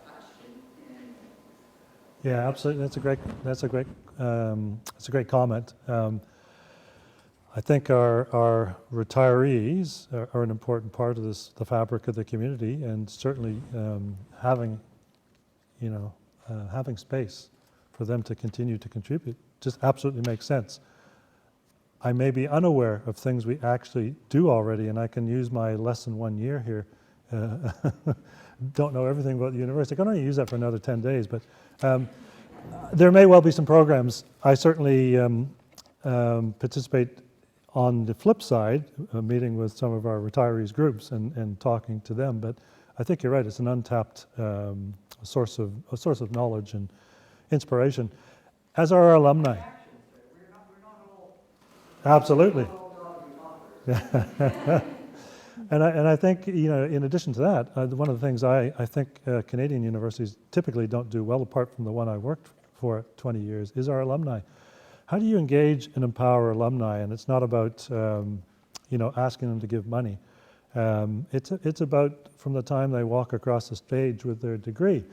touched in any way. Yeah, absolutely. That's a great comment. I think our retirees are an important part of the fabric of the community, and certainly having space for them to continue to contribute just absolutely makes sense. I may be unaware of things we actually do already, and I can use my less than 1 year here. Don't know everything about the university. I can only use that for another 10 days, but there may well be some programs. I certainly participate on the flip side, meeting with some of our retirees groups and talking to them. But I think you're right, it's an untapped source of knowledge and inspiration, as are our alumni. Absolutely. And I think, in addition to that, one of the things I think Canadian universities typically don't do well, apart from the one I worked for 20 years, is our alumni. How do you engage and empower alumni? And it's not about, asking them to give money. It's about from the time they walk across the stage with their degree.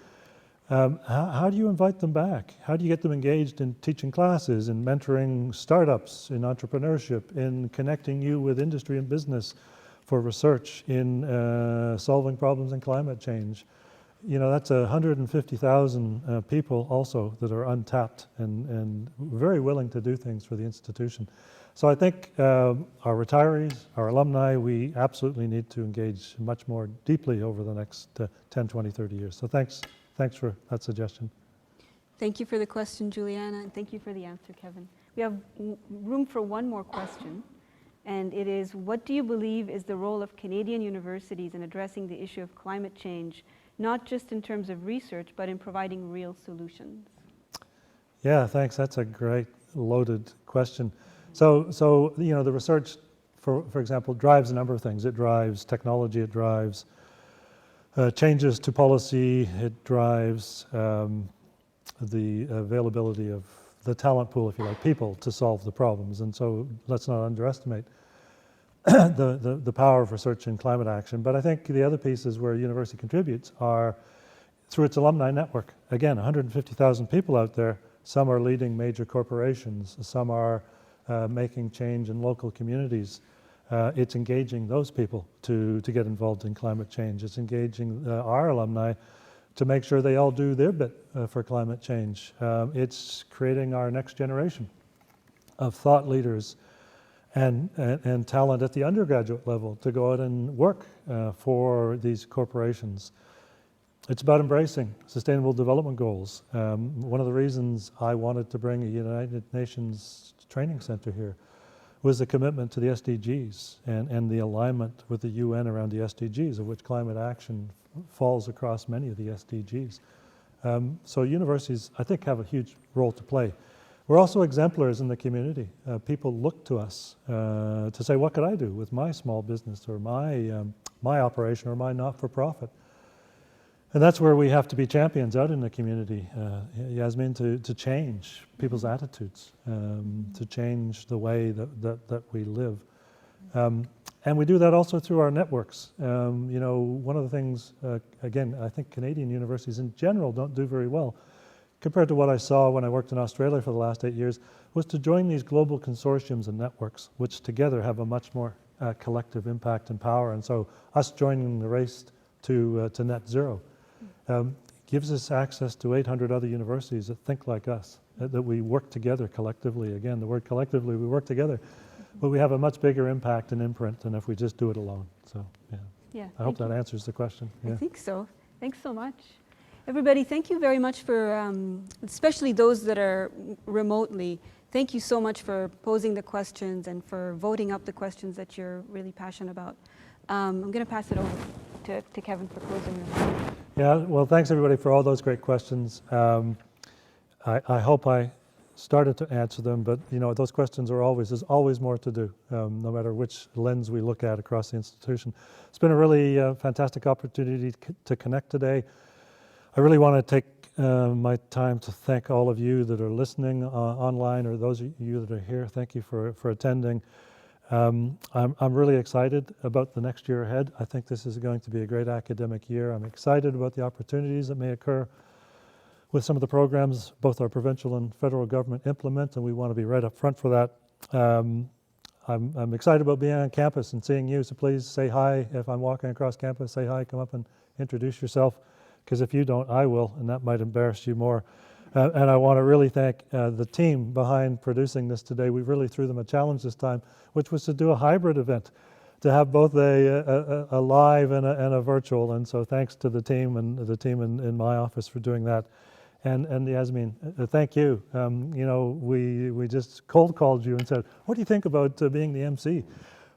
How do you invite them back? How do you get them engaged in teaching classes, in mentoring startups, in entrepreneurship, in connecting you with industry and business for research, in solving problems in climate change? That's 150,000 people also that are untapped and very willing to do things for the institution. So I think our retirees, our alumni, we absolutely need to engage much more deeply over the next 10, 20, 30 years. So thanks for that suggestion. Thank you for the question, Juliana, and thank you for the answer, Kevin. We have room for one more question, and it is, what do you believe is the role of Canadian universities in addressing the issue of climate change, not just in terms of research, but in providing real solutions? Yeah, thanks. That's a great loaded question. So the research, for example, drives a number of things. It drives technology, it drives changes to policy, it drives the availability of the talent pool, if you like, people to solve the problems. And so let's not underestimate the power of research in climate action. But I think the other pieces where university contributes are through its alumni network. Again, 150,000 people out there. Some are leading major corporations. Some are making change in local communities. It's engaging those people to get involved in climate change. It's engaging our alumni to make sure they all do their bit for climate change. It's creating our next generation of thought leaders and talent at the undergraduate level to go out and work for these corporations. It's about embracing Sustainable Development Goals. One of the reasons I wanted to bring a United Nations training center here was the commitment to the SDGs and the alignment with the UN around the SDGs, of which climate action falls across many of the SDGs. So universities, I think, have a huge role to play. We're also exemplars in the community. People look to us to say, what could I do with my small business or my operation or my not-for-profit? And that's where we have to be champions out in the community, Yasmin, to change people's attitudes, to change the way that we live. And we do that also through our networks. One of the things, again, I think Canadian universities in general don't do very well, compared to what I saw when I worked in Australia for the last 8 years, was to join these global consortiums and networks, which together have a much more collective impact and power. And so us joining the race to net zero gives us access to 800 other universities that think like us, that we work together collectively. Again, the word collectively, we work together, but we have a much bigger impact and imprint than if we just do it alone. So, yeah. I hope that answers the question. Yeah. I think so. Thanks so much. Everybody, thank you very much for, especially those that are remotely, thank you so much for posing the questions and for voting up the questions that you're really passionate about. I'm going to pass it over to Kevin for closing remarks. Yeah, well, thanks everybody for all those great questions. I hope I started to answer them, but those questions are there's always more to do, no matter which lens we look at across the institution. It's been a really fantastic opportunity to connect today. I really want to take my time to thank all of you that are listening online, or those of you that are here. Thank you for attending. I'm really excited about the next year ahead. I think this is going to be a great academic year. I'm excited about the opportunities that may occur with some of the programs both our provincial and federal government implement, and we want to be right up front for that. I'm excited about being on campus and seeing you, so please say hi. If I'm walking across campus, say hi, come up and introduce yourself, because if you don't, I will, and that might embarrass you more. And I want to really thank the team behind producing this today. We really threw them a challenge this time, which was to do a hybrid event, to have both a live and a virtual. And so thanks to the team and the team in my office for doing that. And Yasmin, thank you. You know, we just cold called you and said, what do you think about being the MC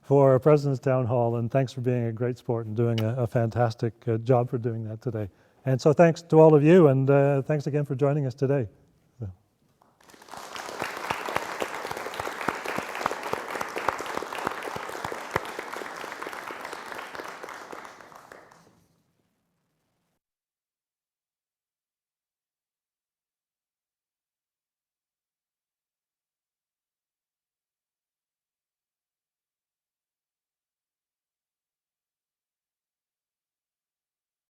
for President's Town Hall? And thanks for being a great sport and doing a fantastic job for doing that today. And so thanks to all of you, and thanks again for joining us today.